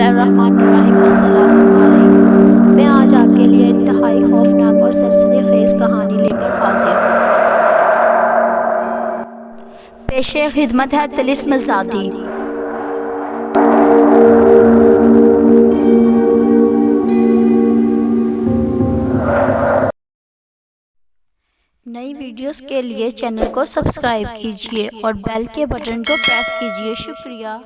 الرحمن الرحیم۔ السلام علیکم۔ میں آج آپ کے لیے انتہائی خوفناک اور سنسنی خیز کہانی لے کر حاضر ہوں۔ پیش خدمت ہے طلسم زادی۔ نئی ویڈیوز کے لیے چینل کو سبسکرائب کیجیے اور بیل کے بٹن کو پریس کیجیے۔ شکریہ۔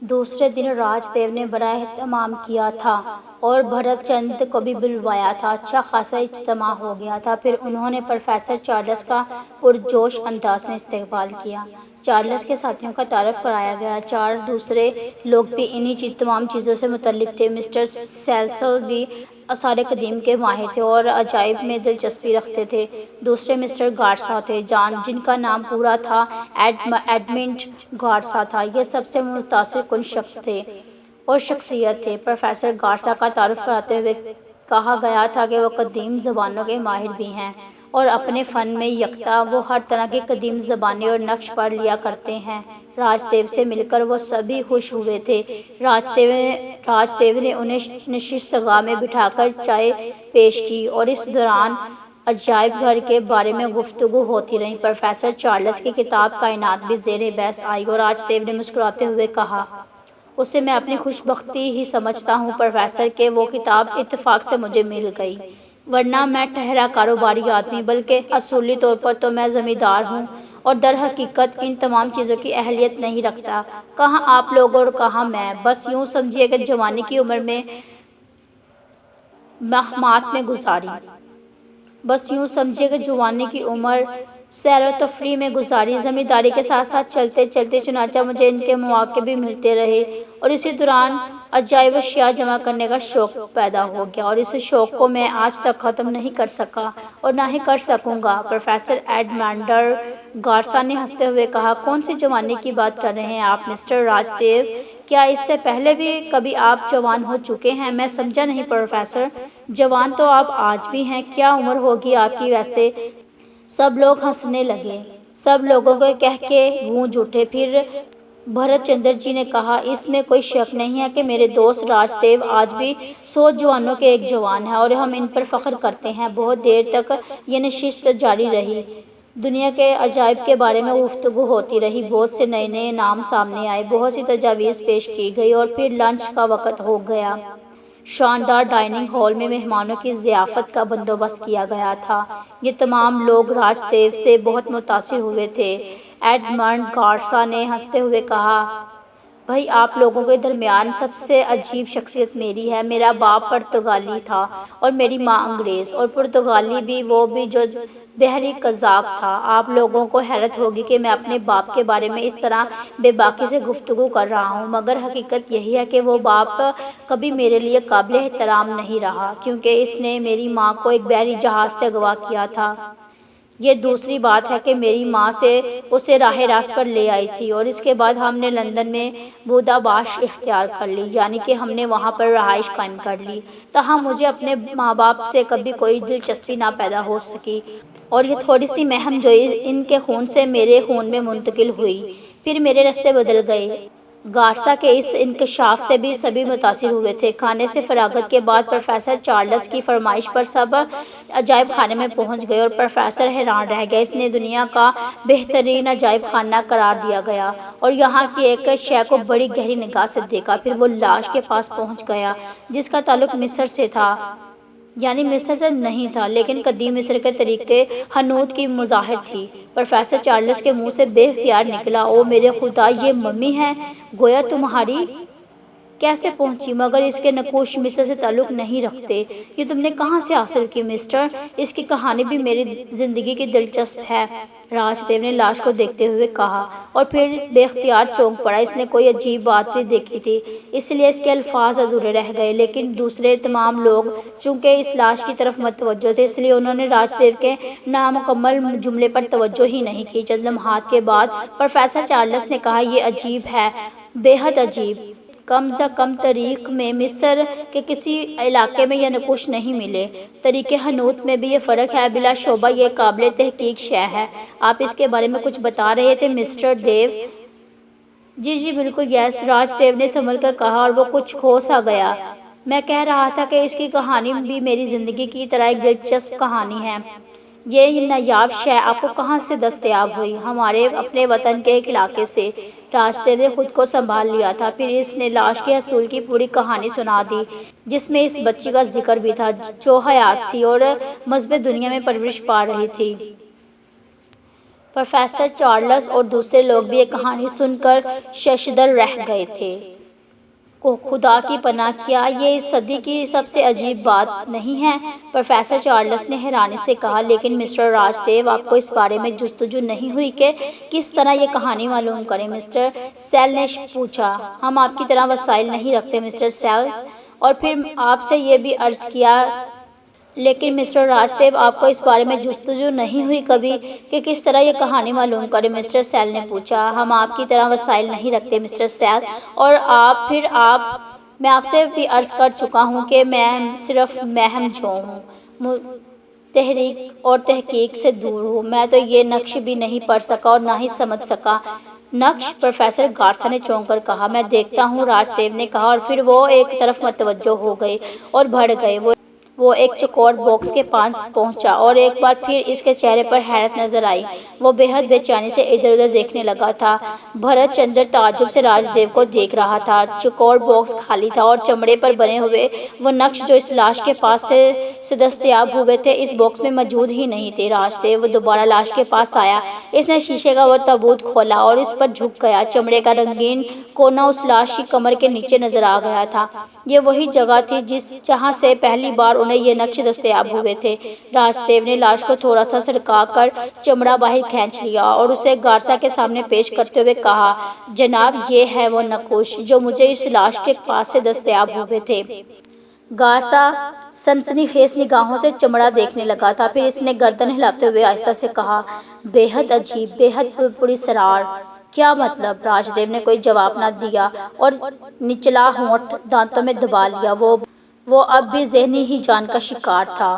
دوسرے دن راج دیو نے بڑا اہتمام کیا تھا اور بھرت چندر کو بھی بلوایا تھا۔ اچھا خاصا اجتماع ہو گیا تھا۔ پھر انہوں نے پروفیسر چارلس کا پرجوش انداز میں استقبال کیا۔ چارلس کے ساتھیوں کا تعارف کرایا گیا۔ چار دوسرے لوگ بھی انہی تمام چیزوں سے متعلق تھے۔ مسٹر سیسل بھی آثار قدیم کے ماہر تھے اور عجائب میں دلچسپی رکھتے تھے۔ دوسرے مسٹر گارسا تھے، جن کا نام پورا تھا ایڈمنڈ گارسا تھا۔ یہ سب سے متاثر کن شخص تھے اور شخصیت تھے۔ پروفیسر گارسا کا تعارف کراتے ہوئے کہا گیا تھا کہ وہ قدیم زبانوں کے ماہر بھی ہیں اور اپنے فن میں یکتا۔ وہ ہر طرح کی قدیم زبانیں اور نقش پڑھ لیا کرتے ہیں۔ راج دیو سے مل کر وہ سبھی خوش ہوئے تھے۔ راج دیو نے انہیں نشستگاہ میں بٹھا کر چائے پیش کی اور اس دوران عجائب گھر کے بارے میں گفتگو ہوتی رہی۔ پروفیسر چارلس کی کتاب کائنات بھی زیر بحث آئی اور راج دیو نے مسکراتے ہوئے کہا، اسے میں اپنی خوش بختی ہی سمجھتا ہوں پروفیسر کہ وہ کتاب اتفاق سے مجھے مل گئی، ورنہ میں ٹھہرا کاروباری آدمی، بلکہ اصولی طور پر تو میں زمیندار ہوں اور در حقیقت ان تمام چیزوں کی اہلیت نہیں رکھتا۔ کہاں آپ لوگ اور کہاں میں۔ بس یوں سمجھیے کہ جوانی کی عمر میں مقامات میں سیر و تفریح میں گزاری، زمینداری کے ساتھ ساتھ چلتے چلتے چنانچہ مجھے ان کے مواقع بھی ملتے رہے اور اسی دوران عجائب اشیاء جمع کرنے کا شوق پیدا ہو گیا اور اس شوق کو میں آج تک ختم نہیں کر سکا اور نہ ہی کر سکوں گا۔ پروفیسر ایڈمنڈ گارسا نے ہنستے ہوئے کہا، کون سی جوانی کی بات کر رہے ہیں آپ مسٹر راج دیو؟ کیا اس سے پہلے بھی کبھی آپ جوان ہو چکے ہیں؟ میں سمجھا نہیں پروفیسر۔ جوان تو آپ آج بھی ہیں، کیا عمر ہوگی آپ کی ویسے؟ سب لوگ ہنسنے لگے، سب لوگوں کو کہہ کے گونج اٹھے۔ پھر بھرت چندر جی نے کہا، اس میں کوئی شک نہیں ہے کہ میرے دوست راج دیو آج بھی 100 جوانوں کے ایک جوان ہے اور ہم ان پر فخر کرتے ہیں۔ بہت دیر تک یہ نشست جاری رہی۔ دنیا کے عجائب کے بارے میں گفتگو ہوتی رہی، بہت سے نئے نئے نام سامنے آئے، بہت سی تجاویز پیش کی گئی اور پھر لنچ کا وقت ہو گیا۔ شاندار ڈائننگ ہال میں مہمانوں کی ضیافت کا بندوبست کیا گیا تھا۔ یہ تمام لوگ راج دیو سے بہت متاثر ہوئے تھے۔ ایڈمنڈ گارسا نے ہنستے ہوئے کہا، بھئی آپ لوگوں کے درمیان سب سے عجیب شخصیت میری ہے۔ میرا باپ پرتگالی تھا اور میری ماں انگریز اور پرتگالی بھی، وہ بھی جو بحری قزاق تھا۔ آپ لوگوں کو حیرت ہوگی کہ میں اپنے باپ کے بارے میں اس طرح بے باکی سے گفتگو کر رہا ہوں، مگر حقیقت یہی ہے کہ وہ باپ کبھی میرے لیے قابل احترام نہیں رہا، کیونکہ اس نے میری ماں کو ایک بحری جہاز سے اغوا کیا تھا۔ یہ دوسری بات ہے کہ میری ماں اسے راہ راست پر لے آئی تھی اور اس کے بعد ہم نے لندن میں بوداباش اختیار کر لی، یعنی کہ ہم نے وہاں پر رہائش قائم کر لی۔ تاہم مجھے اپنے ماں باپ سے کبھی کوئی دلچسپی نہ پیدا ہو سکی اور یہ تھوڑی سی مہم جوئی ان کے خون سے میرے خون میں منتقل ہوئی، پھر میرے راستے بدل گئے۔ گارسا کے اس انکشاف سے بھی سبھی متاثر ہوئے تھے۔ کھانے سے فراغت کے بعد پروفیسر چارلس کی فرمائش پر سب عجائب خانے میں پہنچ گئے اور پروفیسر حیران رہ گئے۔ اسے دنیا کا بہترین عجائب خانہ قرار دیا گیا اور یہاں کی ایک شے کو بڑی گہری نگاہ سے دیکھا۔ پھر وہ لاش کے پاس پہنچ گیا جس کا تعلق مصر سے تھا، یعنی مصر سے نہیں تھا لیکن قدیم مصر کے طریقے حنوط کی مظاہر تھی۔ پروفیسر چارلس کے منہ سے بے اختیار نکلا، او میرے خدا، یہ ممی ہے! گویا تمہاری کیسے پہنچی؟ مگر اس کے نقوش مصر سے تعلق نہیں رکھتے۔ یہ تم نے کہاں سے حاصل کی مسٹر؟ اس کی کہانی بھی میری زندگی کی دلچسپ ہے، راج دیو نے لاش کو دیکھتے ہوئے کہا اور پھر بے اختیار چونک پڑا۔ اس نے کوئی عجیب بات بھی دیکھی تھی، اس لیے اس کے الفاظ ادھورے رہ گئے، لیکن دوسرے تمام لوگ چونکہ اس لاش کی طرف متوجہ تھے، اس لیے انہوں نے راج دیو کے نامکمل جملے پر توجہ ہی نہیں کی۔ چند لمحات کے بعد پروفیسر چارلس نے کہا، یہ عجیب ہے، بے حد عجیب۔ کم از کم تاریخ میں مصر کے کسی علاقے میں یہ نقوش نہیں ملے۔ طریقے حنوط میں بھی یہ فرق ہے، بلا شبہ یہ قابل تحقیق شے ہے۔ آپ اس کے بارے میں کچھ بتا رہے تھے مسٹر دیو؟ جی جی بالکل یس، راج دیو نے سنبھل کر کہا اور وہ کچھ کھو سا گیا۔ میں کہہ رہا تھا کہ اس کی کہانی بھی میری زندگی کی طرح ایک دلچسپ کہانی ہے۔ یہ نایاب شے آپ کو کہاں سے دستیاب ہوئی؟ ہمارے اپنے وطن کے ایک علاقے سے۔ راج دیو نے خود کو سنبھال لیا تھا، پھر اس نے لاش کے حصول کی پوری کہانی سنا دی، جس میں اس بچی کا ذکر بھی تھا جو حیات تھی اور مذہبی دنیا میں پرورش پا رہی تھی۔ پروفیسر چارلس اور دوسرے لوگ بھی یہ کہانی سن کر ششدر رہ گئے تھے۔ خدا کی پناہ، کیا یہ اس صدی کی سب سے عجیب بات نہیں ہے؟ پروفیسر چارلس نے حیرانی سے کہا۔ لیکن مسٹر راج دیو، آپ کو اس بارے میں جستجو نہیں ہوئی کہ کس طرح یہ کہانی معلوم کریں؟ مسٹر سیل نے پوچھا۔ ہم آپ کی طرح وسائل نہیں رکھتے مسٹر سیل، اور پھر آپ سے یہ بھی عرض کیا۔ لیکن مسٹر راج دیو، آپ کو اس بارے میں جستجو نہیں ہوئی کبھی کہ کس طرح یہ کہانی معلوم کریں؟ مسٹر سیل نے پوچھا۔ ہم آپ کی طرح وسائل نہیں رکھتے مسٹر سیل، اور میں آپ سے بھی عرض کر چکا ہوں کہ میں صرف مہم جو ہوں، تحریک اور تحقیق سے دور ہوں۔ میں تو یہ نقش بھی نہیں پڑھ سکا اور نہ ہی سمجھ سکا۔ نقش؟ پروفیسر گارسا نے چونک کر کہا۔ میں دیکھتا ہوں، راج دیو نے کہا، اور پھر وہ ایک طرف متوجہ ہو گئے اور بڑھ گئے۔ وہ ایک چوکور باکس کے پاس پہنچا اور ایک بار پھر اس کے چہرے پر حیرت نظر آئی۔ وہ بے حد بے چینی سے ادھر ادھر دیکھنے لگا تھا۔ بھرت چندر تعجب سے راج دیو کو دیکھ رہا تھا۔ چوکور باکس خالی تھا اور چمڑے پر بنے ہوئے وہ نقش جو اس لاش کے پاس سے دستیاب ہوئے تھے اس باکس میں موجود ہی نہیں تھے۔ راج دیو دوبارہ لاش کے پاس آیا۔ اس نے شیشے کا وہ تابوت کھولا اور اس پر جھک گیا۔ چمڑے کا رنگین کونا اس لاش کی کمر کے نیچے نظر آ گیا تھا۔ یہ وہی جگہ تھی جہاں سے پہلی بار انہیں یہ نقش دستیاب ہوئے تھے۔ راج دیو نے لاش کو تھوڑا سا سرکا کر چمڑا باہر کھینچ لیا اور اسے گارسا کے سامنے پیش کرتے ہوئے کہا، جناب، یہ ہے وہ نقوش جو مجھے اس لاش کے پاس سے دستیاب ہوئے تھے۔ گارسا سنسنی خیز نگاہوں سے چمڑا دیکھنے لگا تھا، پھر اس نے گردن ہلاتے ہوئے آہستہ سے کہا، بے حد عجیب، بے حد پراسرار۔ کیا مطلب؟ راج دیو نے کوئی جواب نہ دیا اور نچلا ہونٹ دانتوں میں دبا لیا۔ وہ اب بھی ذہنی ہیجان کا شکار تھا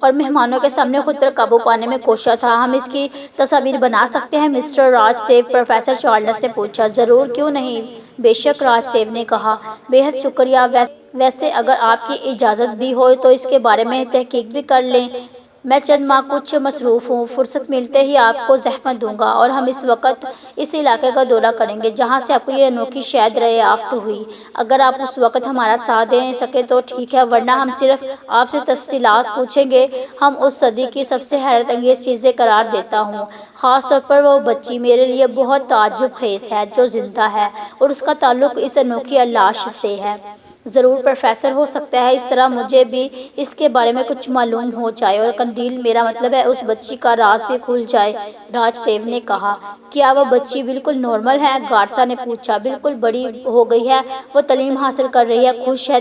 اور مہمانوں کے سامنے خود پر قابو پانے میں کوشاں تھا۔ ہم اس کی تصاویر بنا سکتے ہیں مسٹر راج دیو؟ پروفیسر چارلس نے پوچھا۔ ضرور، کیوں نہیں؟ بے شک، راج دیو نے کہا۔ بے حد شکریہ۔ ویسے اگر آپ کی اجازت بھی ہو تو اس کے بارے میں تحقیق بھی کر لیں۔ میں چند ماہ کچھ مصروف ہوں، فرصت ملتے ہی آپ کو زحمت دوں گا اور ہم اس وقت اس علاقے کا دورہ کریں گے جہاں سے آپ کو یہ انوکھی شے دریافت ہوئی۔ اگر آپ اس وقت ہمارا ساتھ دے سکیں تو ٹھیک ہے، ورنہ ہم صرف آپ سے تفصیلات پوچھیں گے۔ ہم اس صدی کی سب سے حیرت انگیز چیزیں قرار دیتا ہوں، خاص طور پر وہ بچی میرے لیے بہت تعجب خیز ہے جو زندہ ہے اور اس کا تعلق اس انوکھی لاش سے ہے۔ ضرور پروفیسر، ہو سکتا ہے اس طرح مجھے بھی اس کے بارے میں کچھ معلوم ہو جائے اور قندیل، میرا مطلب ہے اس بچی کا راز بھی کھل جائے، راج دیو نے کہا۔ کیا وہ بچی بالکل نارمل ہے؟ گارسا نے پوچھا۔ بالکل، بڑی ہو گئی ہے، وہ تعلیم حاصل کر رہی ہے، خوش ہے،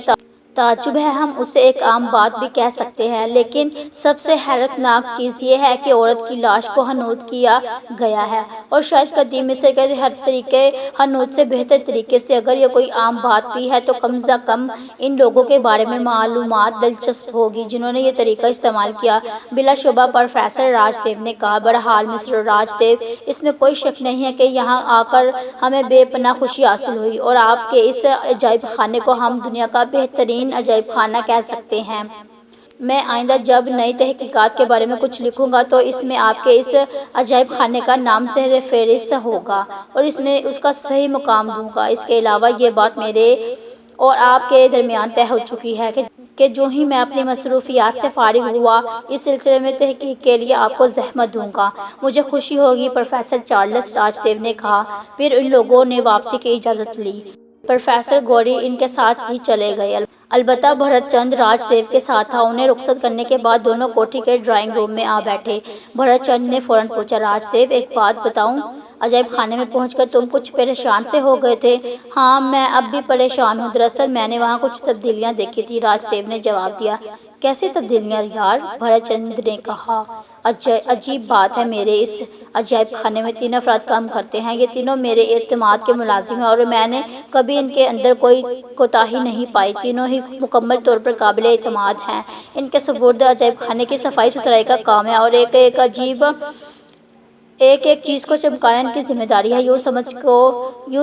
تعجب ہے، ہم اسے ایک عام بات بھی کہہ سکتے ہیں۔ لیکن سب سے حیرت ناک چیز یہ ہے کہ عورت کی لاش کو حنوط کیا گیا ہے، اور شاید قدیم مصر کے ہر طریقے حنوط سے بہتر طریقے سے۔ اگر یہ کوئی عام بات بھی ہے تو کم از کم ان لوگوں کے بارے میں معلومات دلچسپ ہوگی جنہوں نے یہ طریقہ استعمال کیا۔ بلا شبہ، پروفیسر راج دیو نے کہا۔ بہرحال مسٹر راج دیو، اس میں کوئی شک نہیں ہے کہ یہاں آ کر ہمیں بے پناہ خوشی حاصل ہوئی، اور آپ کے اس عجائب خانے کو ہم دنیا کا بہترین عجائب خانہ کہہ سکتے ہیں۔ میں آئندہ جب نئی تحقیقات کے بارے میں کچھ لکھوں گا تو اس میں آپ کے اس عجائب خانے کا نام زیر فہرست ہوگا اور اس میں اس کا صحیح مقام دوں گا۔ اس کے علاوہ یہ بات میرے اور آپ کے درمیان طے ہو چکی ہے کہ جو ہی میں اپنی مصروفیات سے فارغ ہوا اس سلسلے میں تحقیق کے لیے آپ کو زحمت دوں گا۔ مجھے خوشی ہوگی، پروفیسر چارلس، راج دیو نے کہا۔ پھر ان لوگوں نے واپسی کی اجازت لی۔ پروفیسر گوری ان کے ساتھ ہی چلے گئے، البتہ بھرت چند راج دیو کے ساتھ تھا۔ انہیں رخصت کرنے کے بعد دونوں کوٹھی کے ڈرائنگ روم میں آ بیٹھے۔ بھرت چند نے فوراً پوچھا، راج دیو، ایک بات بتاؤں؟ عجائب خانے میں پہنچ کر تم کچھ پریشان سے ہو گئے تھے۔ ہاں، میں اب بھی پریشان ہوں، دراصل میں نے وہاں کچھ تبدیلیاں دیکھی تھیں، راج دیو نے جواب دیا۔ کیسی تبدیلیاں یار؟ بھرت چند نے کہا۔ عجیب بات ہے، میرے اس عجائب خانے میں 3 افراد کام کرتے ہیں، یہ تینوں میرے اعتماد کے ملازم ہیں اور میں نے کبھی ان کے اندر کوئی کوتاہی نہیں پائی۔ تینوں ہی مکمل طور پر قابل اعتماد ہیں۔ ان کے سپرد عجائب خانے کی صفائی ستھرائی کا کام ہے اور ایک عجیب ایک ایک چیز کو چمکانا ان کی ذمہ داری ہے۔ یوں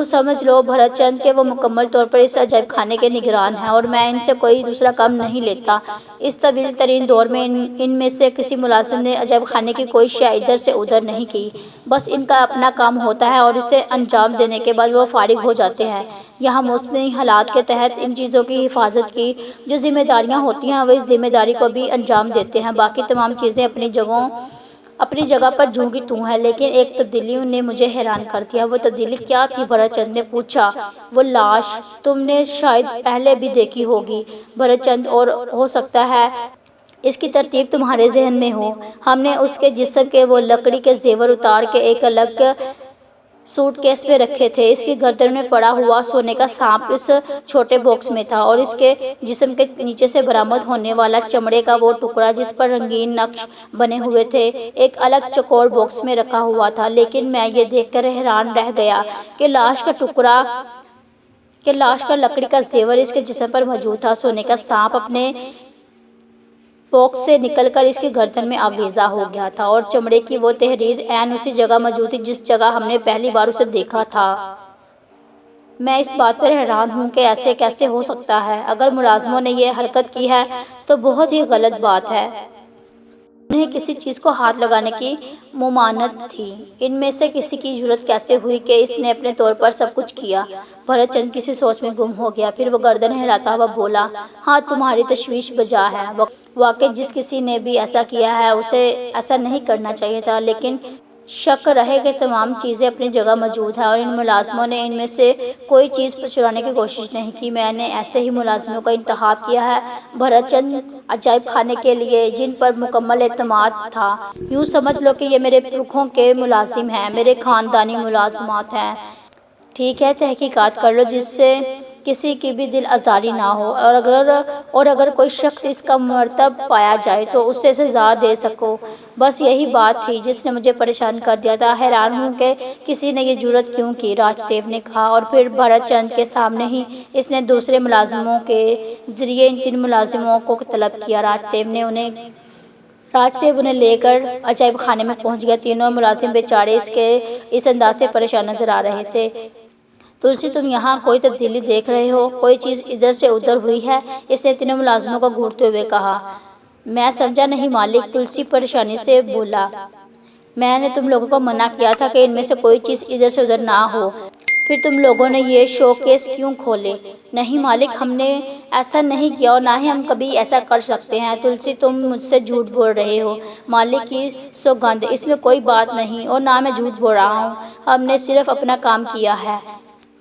سمجھ لو بھرت چند کہ وہ مکمل طور پر اس عجائب خانے کے نگران ہیں اور میں ان سے کوئی دوسرا کام نہیں لیتا۔ اس طویل ترین دور میں ان میں سے کسی ملازم نے عجائب خانے کی کوئی شے ادھر سے ادھر نہیں کی۔ بس ان کا اپنا کام ہوتا ہے اور اسے انجام دینے کے بعد وہ فارغ ہو جاتے ہیں۔ یہاں موسمی حالات کے تحت ان چیزوں کی حفاظت کی جو ذمہ داریاں ہوتی ہیں وہ اس ذمہ داری کو بھی انجام دیتے ہیں۔ باقی تمام چیزیں اپنی جگہ پر جوں کی توں ہے، لیکن ایک تبدیلی نے مجھے حیران کر دیا۔ وہ تبدیلی کیا تھی؟ بھرت چند نے پوچھا۔ وہ لاش تم نے شاید پہلے بھی دیکھی ہوگی بھرت چند، اور ہو سکتا ہے اس کی ترتیب تمہارے ذہن میں ہو۔ ہم نے اس کے جسم کے وہ لکڑی کے زیور اتار کے ایک الگ سوٹ کیس میں رکھے تھے۔ اس کی گردن میں پڑا ہوا سونے کا سانپ اس چھوٹے باکس میں تھا اور اس کے جسم کے نیچے سے برآمد ہونے والا چمڑے کا وہ ٹکڑا جس پر رنگین نقش بنے ہوئے تھے ایک الگ چوکور باکس میں رکھا ہوا تھا۔ لیکن میں یہ دیکھ کر حیران رہ گیا کہ لاش کا لکڑی کا زیور اس کے جسم پر موجود تھا۔ سونے کا سانپ اپنے باکس سے نکل کر اس کی گردن میں آویزاں ہو گیا تھا اور چمڑے کی وہ تحریر عین اسی جگہ موجود تھی جس جگہ ہم نے پہلی بار اسے دیکھا تھا۔ میں اس بات پر حیران ہوں کہ ایسے کیسے ہو سکتا ہے۔ اگر ملازموں نے یہ حرکت کی ہے تو بہت ہی غلط بات ہے۔ انہیں کسی چیز کو ہاتھ لگانے کی ممانعت تھی۔ ان میں سے کسی کی جرأت کیسے ہوئی کہ اس نے اپنے طور پر سب کچھ کیا؟ بھرت چند کسی سوچ میں گم ہو گیا، پھر وہ گردن ہلاتا ہوا بولا، ہاں تمہاری تشویش بجا ہے۔ واقعی جس کسی نے بھی ایسا کیا ہے اسے ایسا نہیں کرنا چاہیے تھا، لیکن شک رہے کہ تمام چیزیں اپنی جگہ موجود ہیں اور ان ملازموں نے ان میں سے کوئی چیز چرانے کی کوشش نہیں کی۔ میں نے ایسے ہی ملازموں کا انتخاب کیا ہے بھرت چند، عجائب خانے کے لیے، جن پر مکمل اعتماد تھا۔ یوں سمجھ لو کہ یہ میرے پرکھوں کے ملازم ہیں، میرے خاندانی ملازمات ہیں۔ ٹھیک ہے، تحقیقات کر لو جس سے کسی کی بھی دل آزاری نہ ہو، اور اگر کوئی شخص اس کا مرتب پایا جائے تو اسے سزا دے سکو۔ بس یہی بات تھی جس نے مجھے پریشان کر دیا تھا۔ حیران ہوں کہ کسی نے یہ جرأت کیوں کی، راج دیو نے کہا، اور پھر بھرت چند کے سامنے ہی اس نے دوسرے ملازموں کے ذریعے ان 3 ملازموں کو طلب کیا۔ راج دیو انہیں لے کر عجائب خانے میں پہنچ گیا۔ تینوں ملازم بیچارے اس انداز سے پریشان نظر آ رہے تھے۔ تلسی، تم یہاں کوئی تبدیلی دیکھ رہے ہو؟ کوئی چیز ادھر سے ادھر ہوئی ہے؟ اس نے تینوں ملازموں کو گھورتے ہوئے کہا۔ میں سمجھا نہیں مالک، تلسی پریشانی سے بولا۔ میں نے تم لوگوں کو منع کیا تھا کہ ان میں سے کوئی چیز ادھر سے ادھر نہ ہو، پھر تم لوگوں نے یہ شو کیس کیوں کھولے؟ نہیں مالک، ہم نے ایسا نہیں کیا اور نہ ہی ہم کبھی ایسا کر سکتے ہیں۔ تلسی، تم مجھ سے جھوٹ بول رہے ہو۔ مالک کی سوگندھ، اس میں کوئی بات نہیں اور نہ میں جھوٹ بول رہا ہوں، ہم نے صرف اپنا کام کیا ہے۔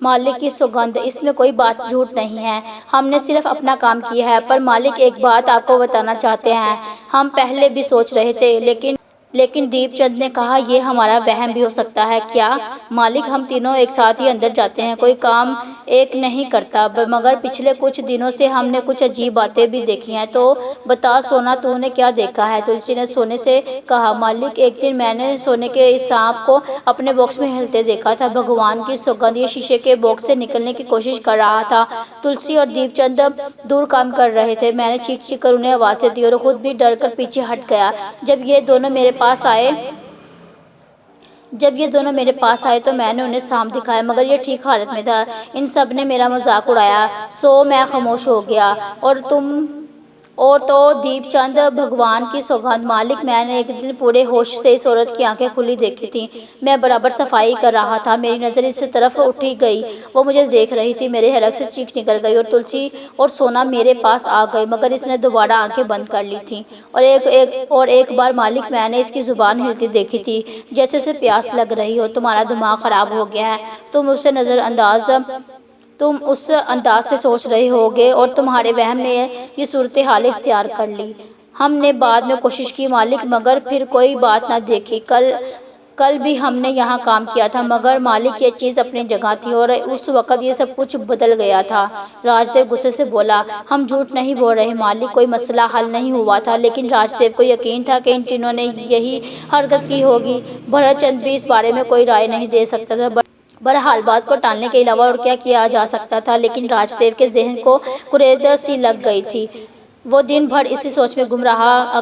مالک کی سوگندھ، اس میں کوئی بات جھوٹ نہیں ہے، ہم نے صرف اپنا کام کیا ہے۔ پر مالک ایک بات آپ کو بتانا چاہتے ہیں، ہم پہلے بھی سوچ رہے تھے، لیکن دیپ چند نے کہا یہ ہمارا وہم بھی ہو سکتا ہے۔ کیا؟ مالک، ہم تینوں ایک ساتھ ہی اندر جاتے ہیں، کوئی کام ایک نہیں کرتا، مگر پچھلے کچھ دنوں سے ہم نے کچھ عجیب باتیں بھی دیکھی ہیں۔ تو بتا سونا، تو نے کیا دیکھا ہے؟ تلسی نے سونے سے کہا۔ مالک، ایک دن میں نے سونے کے اس سانپ کو اپنے باکس میں ہلتے دیکھا تھا۔ بھگوان کی سوگندھ، یہ شیشے کے باکس سے نکلنے کی کوشش کر رہا تھا۔ تلسی اور دیپ چند دور کام کر رہے تھے۔ میں نے چیخ چیخ کر انہیں آوازیں دی اور خود بھی ڈر کر پیچھے ہٹ گیا۔ جب یہ دونوں میرے پاس آئے تو میں نے انہیں سانپ دکھایا، مگر یہ ٹھیک حالت میں تھا۔ ان سب نے میرا مذاق اڑایا، سو میں خاموش ہو گیا۔ اور تو دیپ چند، بھگوان کی سوگندھ مالک، میں نے ایک دن پورے ہوش سے اس عورت کی آنکھیں کھلی دیکھی تھیں۔ میں برابر صفائی کر رہا تھا، میری نظر اس طرف اٹھی گئی، وہ مجھے دیکھ رہی تھی، میرے حلق سے چیخ نکل گئی اور تلسی اور سونا میرے پاس آ گئے، مگر اس نے دوبارہ آنکھیں بند کر لی تھیں۔ اور ایک بار مالک، میں نے اس کی زبان ہلتی دیکھی تھی، جیسے اسے پیاس لگ رہی ہو۔ تمہارا دماغ خراب ہو گیا ہے، تم اس انداز سے سوچ رہے ہوگے اور تمہارے وہم نے یہ صورتحال اختیار کر لی۔ ہم نے بعد میں کوشش کی مالک، مگر پھر کوئی بات نہ دیکھی۔ کل بھی ہم نے یہاں کام کیا تھا، مگر مالک یہ چیز اپنی جگہ تھی اور اس وقت یہ سب کچھ بدل گیا تھا۔ راج دیو غصے سے بولا۔ ہم جھوٹ نہیں بول رہے مالک، کوئی مسئلہ حل نہیں ہوا تھا، لیکن راج دیو کو یقین تھا کہ ان تینوں نے یہی حرکت کی ہوگی۔ بھرت چند بھی اس بارے میں کوئی رائے نہیں دے سکتا تھا۔ بہرحال بات کو ٹالنے کے علاوہ اور کیا کیا جا سکتا تھا، لیکن راج دیو کے ذہن کو کریدا سی لگ گئی تھی۔ وہ دن بھر اسی سوچ میں گم رہا،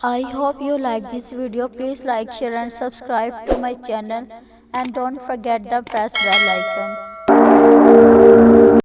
I hope you like this video. Please like, share and subscribe to my channel and don't forget the press bell icon.